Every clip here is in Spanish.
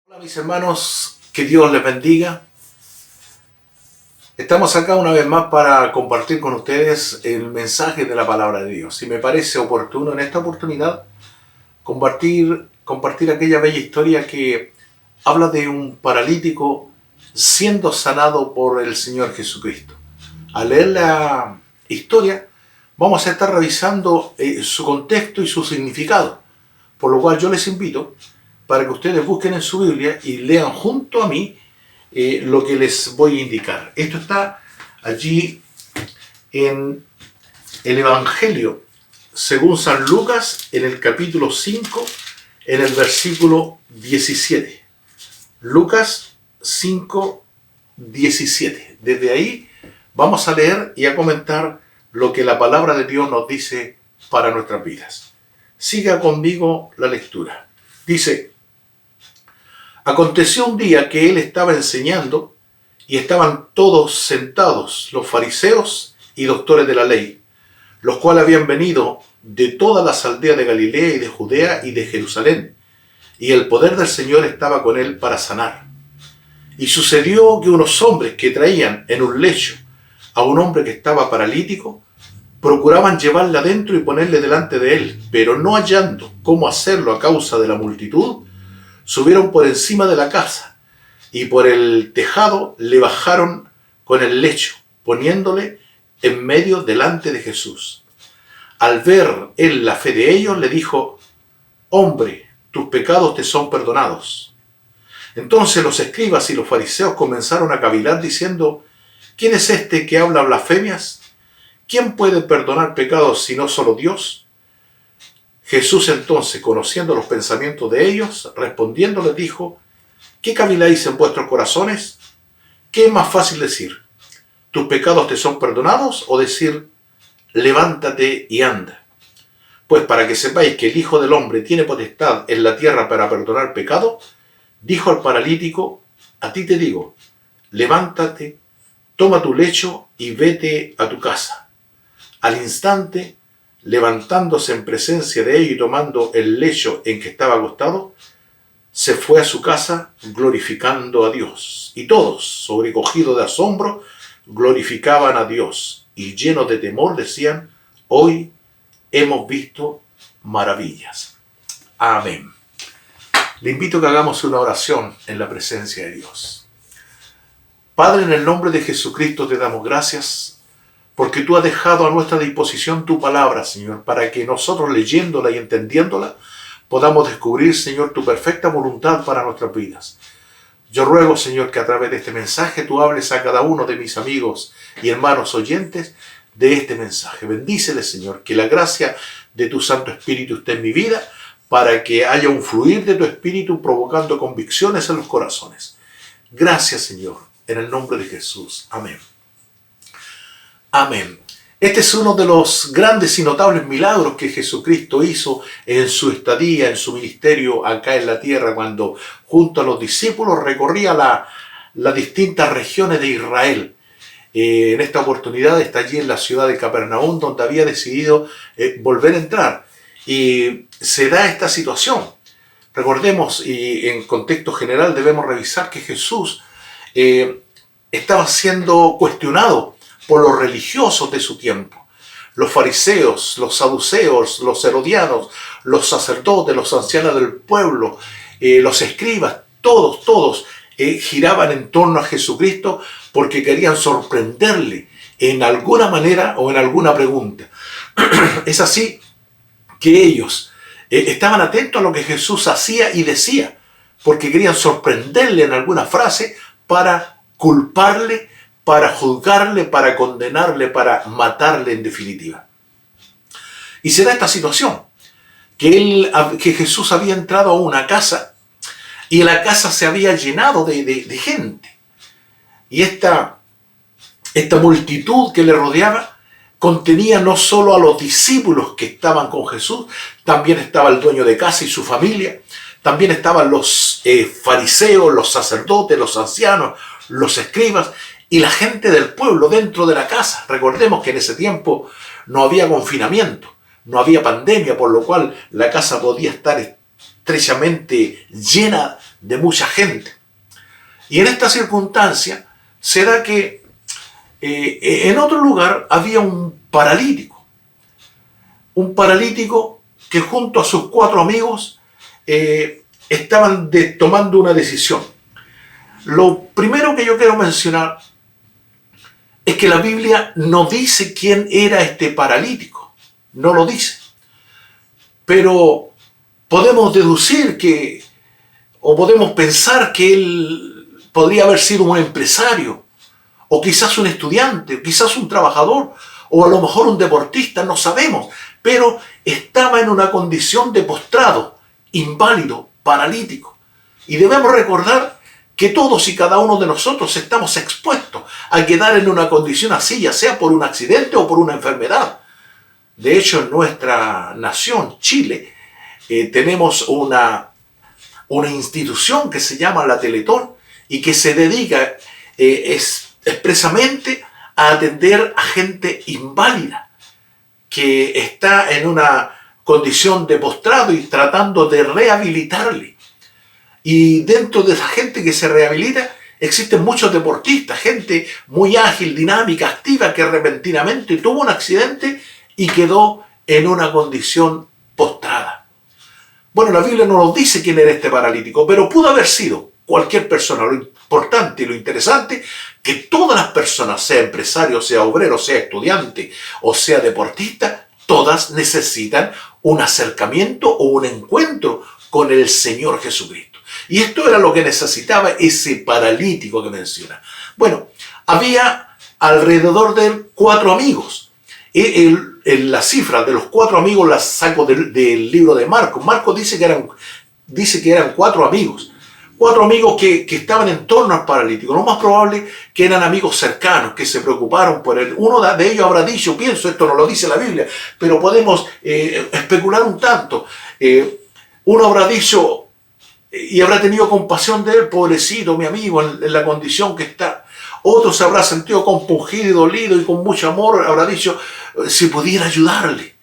Hola mis hermanos, que Dios les bendiga. Estamos acá una vez más para compartir con ustedes el mensaje de la palabra de Dios. Y me parece oportuno en esta oportunidad compartir aquella bella historia que habla de un paralítico siendo sanado por el Señor Jesucristo. Al leer la historia vamos a estar revisando su contexto y su significado, por lo cual yo les invito para que ustedes busquen en su Biblia y lean junto a mí lo que les voy a indicar. Esto está allí en el Evangelio según San Lucas, en el capítulo 5, en el versículo 17. Lucas 5, 17. Desde ahí vamos a leer y a comentar lo que la palabra de Dios nos dice para nuestras vidas. Siga conmigo la lectura. Dice: aconteció un día que él estaba enseñando y estaban todos sentados, los fariseos y doctores de la ley, los cuales habían venido de todas las aldeas de Galilea y de Judea y de Jerusalén, y el poder del Señor estaba con él para sanar. Y sucedió que unos hombres que traían en un lecho a un hombre que estaba paralítico, procuraban llevarle adentro y ponerle delante de él, pero no hallando cómo hacerlo a causa de la multitud, subieron por encima de la casa y por el tejado le bajaron con el lecho, poniéndole en medio delante de Jesús. Al ver él la fe de ellos, le dijo: hombre, tus pecados te son perdonados. Entonces los escribas y los fariseos comenzaron a cavilar diciendo: ¿quién es este que habla blasfemias? ¿Quién puede perdonar pecados sino solo Dios? Jesús entonces, conociendo los pensamientos de ellos, respondiendo les dijo: ¿qué caviláis en vuestros corazones? ¿Qué es más fácil decir: tus pecados te son perdonados, o decir: levántate y anda? Pues para que sepáis que el Hijo del Hombre tiene potestad en la tierra para perdonar pecado, dijo al paralítico: a ti te digo, levántate, toma tu lecho y vete a tu casa. Al instante, levantándose en presencia de ellos y tomando el lecho en que estaba acostado, se fue a su casa glorificando a Dios. Y todos, sobrecogidos de asombro, glorificaban a Dios y llenos de temor decían: hoy hemos visto maravillas. Amén. Le invito a que hagamos una oración en la presencia de Dios. Padre, en el nombre de Jesucristo te damos gracias porque tú has dejado a nuestra disposición tu palabra, Señor, para que nosotros leyéndola y entendiéndola podamos descubrir, Señor, tu perfecta voluntad para nuestras vidas. Yo ruego, Señor, que a través de este mensaje tú hables a cada uno de mis amigos y hermanos oyentes de este mensaje. Bendícele, Señor, que la gracia de tu Santo Espíritu esté en mi vida para que haya un fluir de tu Espíritu provocando convicciones en los corazones. Gracias, Señor, en el nombre de Jesús. Amén. Amén. Este es uno de los grandes y notables milagros que Jesucristo hizo en su estadía, en su ministerio acá en la tierra, cuando junto a los discípulos recorría las distintas regiones de Israel. En esta oportunidad está allí en la ciudad de Capernaum, donde había decidido volver a entrar. Y se da esta situación. Recordemos, y en contexto general debemos revisar que Jesús estaba siendo cuestionado por los religiosos de su tiempo. Los fariseos, los saduceos, los herodianos, los sacerdotes, los ancianos del pueblo, los escribas, todos giraban en torno a Jesucristo porque querían sorprenderle en alguna manera o en alguna pregunta. Es así que ellos estaban atentos a lo que Jesús hacía y decía, porque querían sorprenderle en alguna frase para culparle, para juzgarle, para condenarle, para matarle en definitiva. Y se da esta situación, que Jesús había entrado a una casa y la casa se había llenado de gente. Y esta multitud que le rodeaba contenía no solo a los discípulos que estaban con Jesús, también estaba el dueño de casa y su familia, también estaban los fariseos, los sacerdotes, los ancianos, los escribas y la gente del pueblo dentro de la casa. Recordemos que en ese tiempo no había confinamiento, no había pandemia, por lo cual la casa podía estar estrechamente llena de mucha gente. Y en esta circunstancia se da que en otro lugar había un paralítico que junto a sus 4 amigos estaban tomando una decisión. Lo primero que yo quiero mencionar es que la Biblia no dice quién era este paralítico, no lo dice. Pero podemos deducir o podemos pensar que él podría haber sido un empresario, o quizás un estudiante, o quizás un trabajador, o a lo mejor un deportista, no sabemos. Pero estaba en una condición de postrado, inválido, paralítico. Y debemos recordar que todos y cada uno de nosotros estamos expuestos a quedar en una condición así, ya sea por un accidente o por una enfermedad. De hecho, en nuestra nación, Chile, tenemos una institución que se llama la Teletón y que se dedica expresamente a atender a gente inválida que está en una condición de postrado y tratando de rehabilitarle. Y dentro de esa gente que se rehabilita existen muchos deportistas, gente muy ágil, dinámica, activa, que repentinamente tuvo un accidente y quedó en una condición postrada. Bueno, la Biblia no nos dice quién era este paralítico, pero pudo haber sido cualquier persona. Lo importante y lo interesante, que todas las personas, sea empresario, sea obrero, sea estudiante o sea deportista, todas necesitan un acercamiento o un encuentro con el Señor Jesucristo. Y esto era lo que necesitaba ese paralítico que menciona. Bueno, había alrededor de él 4 amigos. La cifra de los 4 amigos la saco del libro de Marcos. Marcos dice que eran 4 amigos. 4 amigos que estaban en torno al paralítico. Lo más probable que eran amigos cercanos, que se preocuparon por él. Uno de ellos habrá dicho, pienso, esto no lo dice la Biblia, pero podemos especular un tanto. Uno habrá dicho y habrá tenido compasión de él, pobrecito, mi amigo, en la condición que está. Otro se habrá sentido compungido y dolido y con mucho amor habrá dicho, si pudiera ayudarle.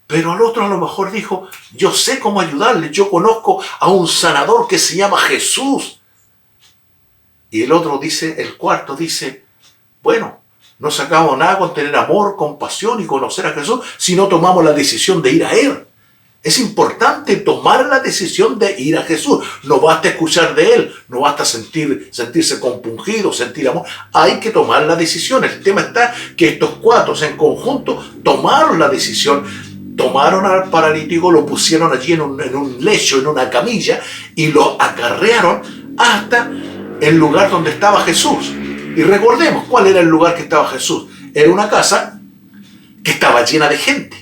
Pero al otro a lo mejor dijo, yo sé cómo ayudarle, yo conozco a un sanador que se llama Jesús. Y el otro dice, el cuarto dice, bueno, no sacamos nada con tener amor, compasión y conocer a Jesús si no tomamos la decisión de ir a Él. Es importante tomar la decisión de ir a Jesús. No basta escuchar de Él, no basta sentirse compungido, sentir amor. Hay que tomar la decisión. El tema está que estos 4 en conjunto tomaron la decisión, tomaron al paralítico, lo pusieron allí en un lecho, en una camilla, y lo acarrearon hasta el lugar donde estaba Jesús. Y recordemos cuál era el lugar que estaba Jesús. Era una casa que estaba llena de gente,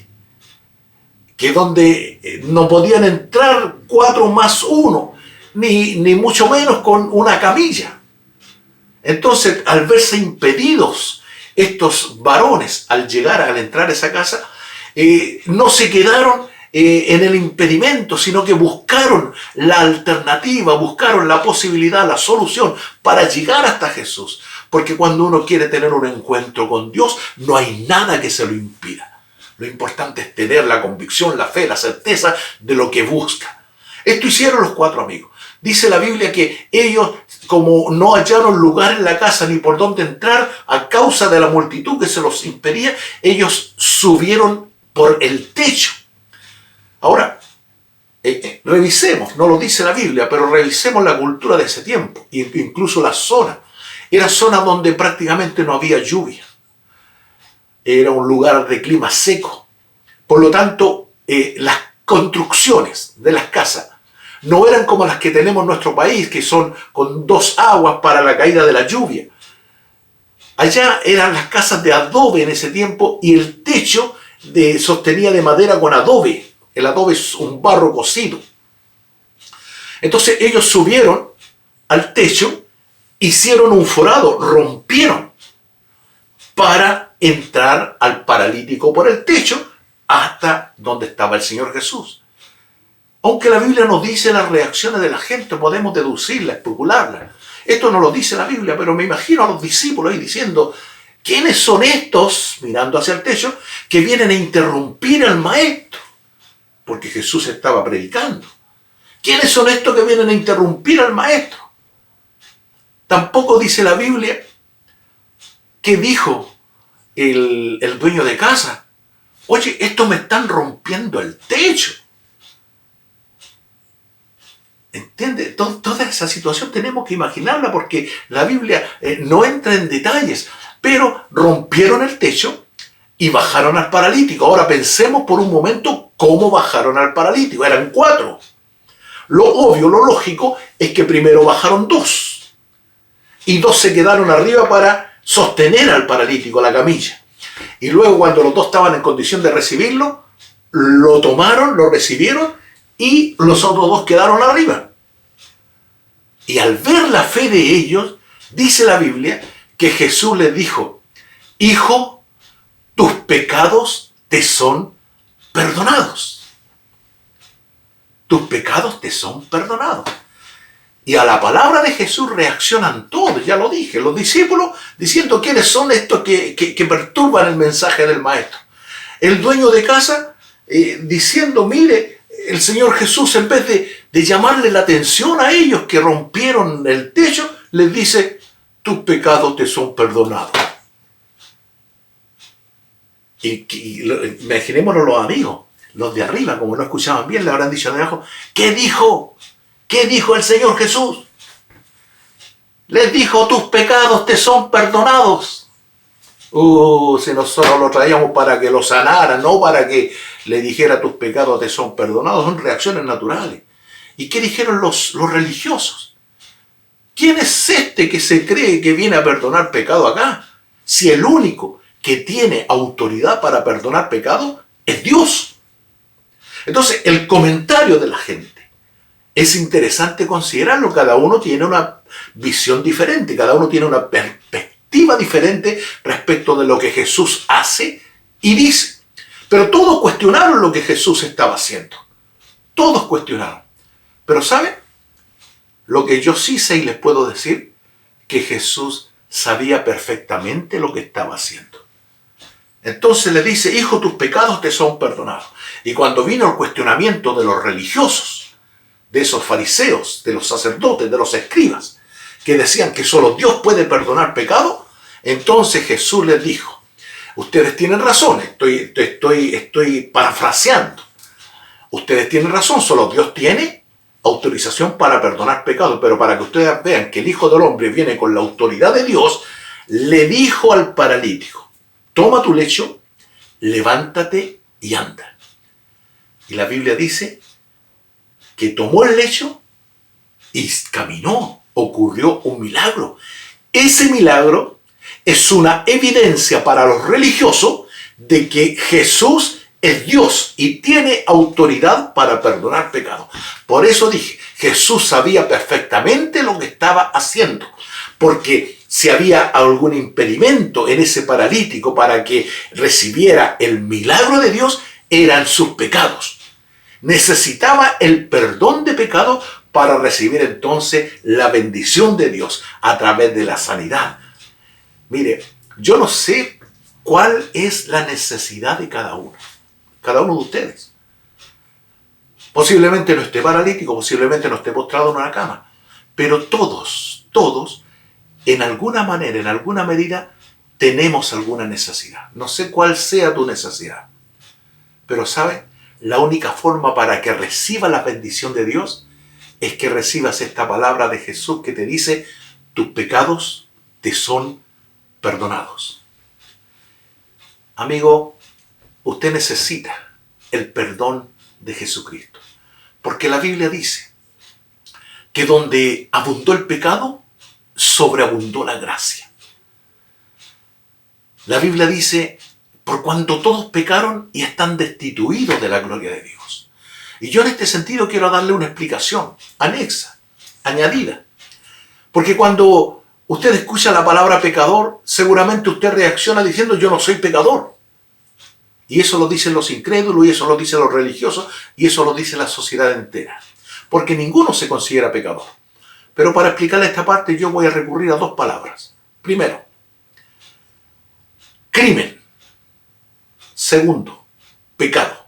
que donde no podían entrar 4 más 1, ni mucho menos con una camilla. Entonces, al verse impedidos estos varones al entrar a esa casa, no se quedaron en el impedimento, sino que buscaron la alternativa, buscaron la posibilidad, la solución para llegar hasta Jesús. Porque cuando uno quiere tener un encuentro con Dios, no hay nada que se lo impida. Lo importante es tener la convicción, la fe, la certeza de lo que busca. Esto hicieron los 4 amigos. Dice la Biblia que ellos, como no hallaron lugar en la casa ni por dónde entrar a causa de la multitud que se los impedía, ellos subieron por el techo. Ahora, revisemos, no lo dice la Biblia, pero revisemos la cultura de ese tiempo, incluso la zona. Era zona donde prácticamente no había lluvia. Era un lugar de clima seco. Por lo tanto, las construcciones de las casas no eran como las que tenemos en nuestro país, que son con 2 aguas para la caída de la lluvia. Allá eran las casas de adobe en ese tiempo y el techo sostenía de madera con adobe. El adobe es un barro cocido. Entonces ellos subieron al techo, hicieron un forado, rompieron para entrar al paralítico por el techo hasta donde estaba el Señor Jesús. Aunque la Biblia nos dice las reacciones de la gente, podemos deducirlas, especularlas. Esto no lo dice la Biblia, pero me imagino a los discípulos ahí diciendo, ¿quiénes son estos, mirando hacia el techo, que vienen a interrumpir al maestro? Porque Jesús estaba predicando. ¿Quiénes son estos que vienen a interrumpir al maestro? Tampoco dice la Biblia que dijo el dueño de casa: oye, estos me están rompiendo el techo. ¿Entiende? Toda esa situación tenemos que imaginarla, porque la Biblia no entra en detalles, pero rompieron el techo y bajaron al paralítico. Ahora pensemos por un momento cómo bajaron al paralítico. Eran 4. Lo obvio, lo lógico, es que primero bajaron 2. Y 2 se quedaron arriba para sostener al paralítico, la camilla. Y luego, cuando los 2 estaban en condición de recibirlo, lo tomaron, lo recibieron, y los otros 2 quedaron arriba. Y al ver la fe de ellos, dice la Biblia que Jesús les dijo: hijo, tus pecados te son perdonados. Tus pecados te son perdonados. Y a la palabra de Jesús reaccionan todos, ya lo dije, los discípulos diciendo: ¿quiénes son estos que perturban el mensaje del maestro? El dueño de casa diciendo: mire, el Señor Jesús, en vez de llamarle la atención a ellos que rompieron el techo, les dice: tus pecados te son perdonados. Imaginémonos los amigos, los de arriba, como no escuchaban bien, le habrán dicho de abajo: ¿qué dijo? ¿Qué dijo el Señor Jesús? Les dijo: tus pecados te son perdonados. Si nosotros lo traíamos para que lo sanara, no para que le dijera: tus pecados te son perdonados. Son reacciones naturales. ¿Y qué dijeron los religiosos? ¿Quién es este que se cree que viene a perdonar pecado acá? Si el único que tiene autoridad para perdonar pecado es Dios. Entonces, el comentario de la gente es interesante considerarlo. Cada uno tiene una visión diferente, cada uno tiene una perspectiva diferente respecto de lo que Jesús hace y dice. Pero todos cuestionaron lo que Jesús estaba haciendo. Todos cuestionaron. Pero ¿saben? Lo que yo sí sé y les puedo decir, que Jesús sabía perfectamente lo que estaba haciendo. Entonces le dice: hijo, tus pecados te son perdonados. Y cuando vino el cuestionamiento de los religiosos, de esos fariseos, de los sacerdotes, de los escribas, que decían que solo Dios puede perdonar pecado, entonces Jesús les dijo: ustedes tienen razón, estoy parafraseando. Ustedes tienen razón, solo Dios tiene autorización para perdonar pecado, pero para que ustedes vean que el Hijo del Hombre viene con la autoridad de Dios, le dijo al paralítico: toma tu lecho, levántate y anda. Y la Biblia dice que tomó el lecho y caminó. Ocurrió un milagro. Ese milagro es una evidencia para los religiosos de que Jesús es Dios y tiene autoridad para perdonar pecados. Por eso dije, Jesús sabía perfectamente lo que estaba haciendo, porque si había algún impedimento en ese paralítico para que recibiera el milagro de Dios, eran sus pecados. Necesitaba el perdón de pecados para recibir entonces la bendición de Dios a través de la sanidad. Mire, yo no sé cuál es la necesidad de cada uno de ustedes. Posiblemente no esté paralítico, posiblemente no esté postrado en una cama, pero todos, en alguna manera, en alguna medida, tenemos alguna necesidad. No sé cuál sea tu necesidad, pero ¿sabes? La única forma para que recibas la bendición de Dios es que recibas esta palabra de Jesús que te dice: tus pecados te son perdonados. Amigo, usted necesita el perdón de Jesucristo, porque la Biblia dice que donde abundó el pecado, sobreabundó la gracia. La Biblia dice: por cuanto todos pecaron y están destituidos de la gloria de Dios. Y yo en este sentido quiero darle una explicación anexa, añadida. Porque cuando usted escucha la palabra pecador, seguramente usted reacciona diciendo: yo no soy pecador. Y eso lo dicen los incrédulos, y eso lo dicen los religiosos, y eso lo dice la sociedad entera. Porque ninguno se considera pecador. Pero para explicarle esta parte yo voy a recurrir a 2 palabras. Primero, crimen. Segundo, pecado.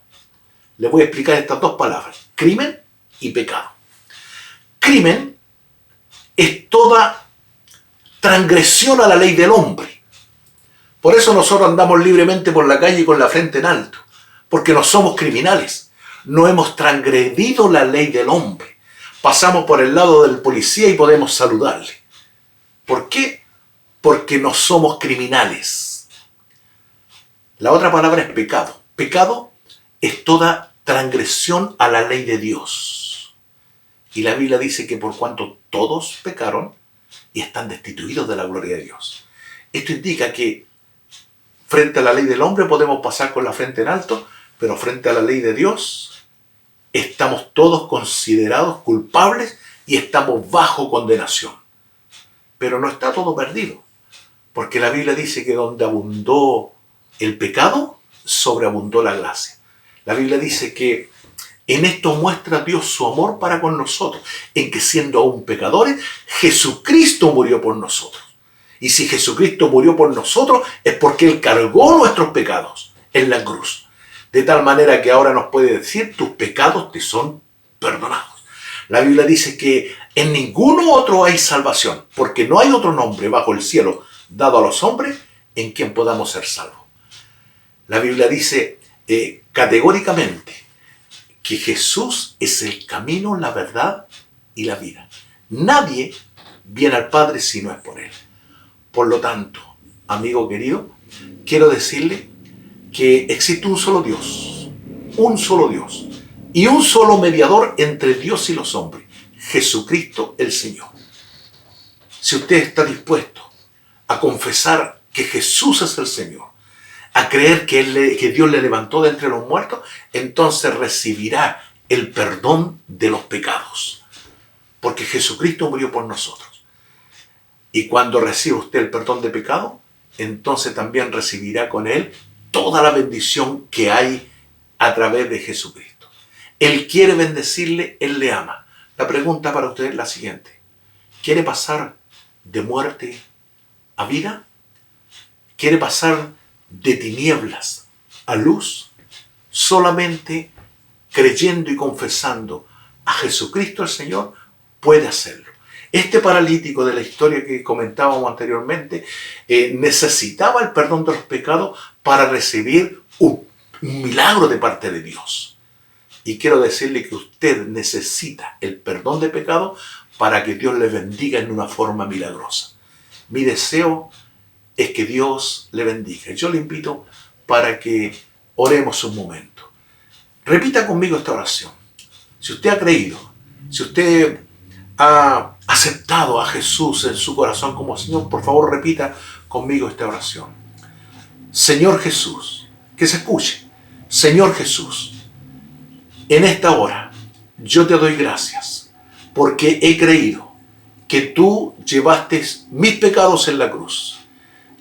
Le voy a explicar estas 2 palabras: crimen y pecado. crimen es toda transgresión a la ley del hombre. Por eso nosotros andamos libremente por la calle con la frente en alto, porque no somos criminales, no hemos transgredido la ley del hombre. Pasamos por el lado del policía y podemos saludarle. ¿Por qué? Porque no somos criminales. La otra palabra es pecado. Pecado es toda transgresión a la ley de Dios. Y la Biblia dice que por cuanto todos pecaron y están destituidos de la gloria de Dios. Esto indica que frente a la ley del hombre podemos pasar con la frente en alto, pero frente a la ley de Dios estamos todos considerados culpables y estamos bajo condenación. Pero no está todo perdido, porque la Biblia dice que donde abundó el pecado, sobreabundó la gracia. La Biblia dice que en esto muestra Dios su amor para con nosotros, en que siendo aún pecadores, Jesucristo murió por nosotros. Y si Jesucristo murió por nosotros, es porque Él cargó nuestros pecados en la cruz. De tal manera que ahora nos puede decir, tus pecados te son perdonados. La Biblia dice que en ninguno otro hay salvación, porque no hay otro nombre bajo el cielo dado a los hombres en quien podamos ser salvos. La Biblia dice categóricamente que Jesús es el camino, la verdad y la vida. Nadie viene al Padre si no es por Él. Por lo tanto, amigo querido, quiero decirle que existe un solo Dios y un solo mediador entre Dios y los hombres, Jesucristo el Señor. Si usted está dispuesto a confesar que Jesús es el Señor, a creer que Dios le levantó de entre los muertos, entonces recibirá el perdón de los pecados, porque Jesucristo murió por nosotros. Y cuando reciba usted el perdón de pecado, entonces también recibirá con Él toda la bendición que hay a través de Jesucristo. Él quiere bendecirle, Él le ama. La pregunta para usted es la siguiente. ¿Quiere pasar de muerte a vida? ¿Quiere pasar de tinieblas a luz? Solamente creyendo y confesando a Jesucristo el Señor puede hacerlo. Este paralítico de la historia que comentábamos anteriormente necesitaba el perdón de los pecados para recibir un milagro de parte de Dios. Y quiero decirle que usted necesita el perdón de pecado para que Dios le bendiga en una forma milagrosa. Mi deseo es que Dios le bendiga. Yo le invito para que oremos un momento. Repita conmigo esta oración. Si usted ha creído, si usted ha aceptado a Jesús en su corazón como Señor, por favor repita conmigo esta oración. Señor Jesús, que se escuche. Señor Jesús, en esta hora yo te doy gracias porque he creído que tú llevaste mis pecados en la cruz.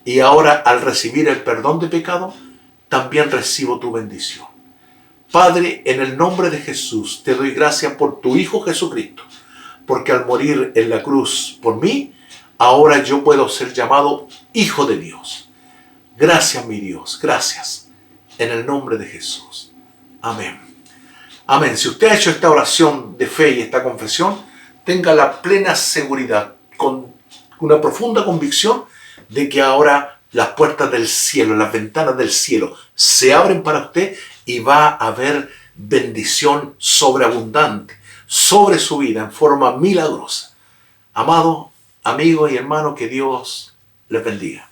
Y ahora al recibir el perdón de pecado, también recibo tu bendición. Padre, en el nombre de Jesús, te doy gracias por tu Hijo Jesucristo, porque al morir en la cruz por mí, ahora yo puedo ser llamado Hijo de Dios. Gracias, mi Dios, gracias. En el nombre de Jesús. Amén. Amén. Si usted ha hecho esta oración de fe y esta confesión, tenga la plena seguridad, con una profunda convicción, de que ahora las puertas del cielo, las ventanas del cielo se abren para usted y va a haber bendición sobreabundante sobre su vida en forma milagrosa. Amado amigo y hermano, que Dios les bendiga.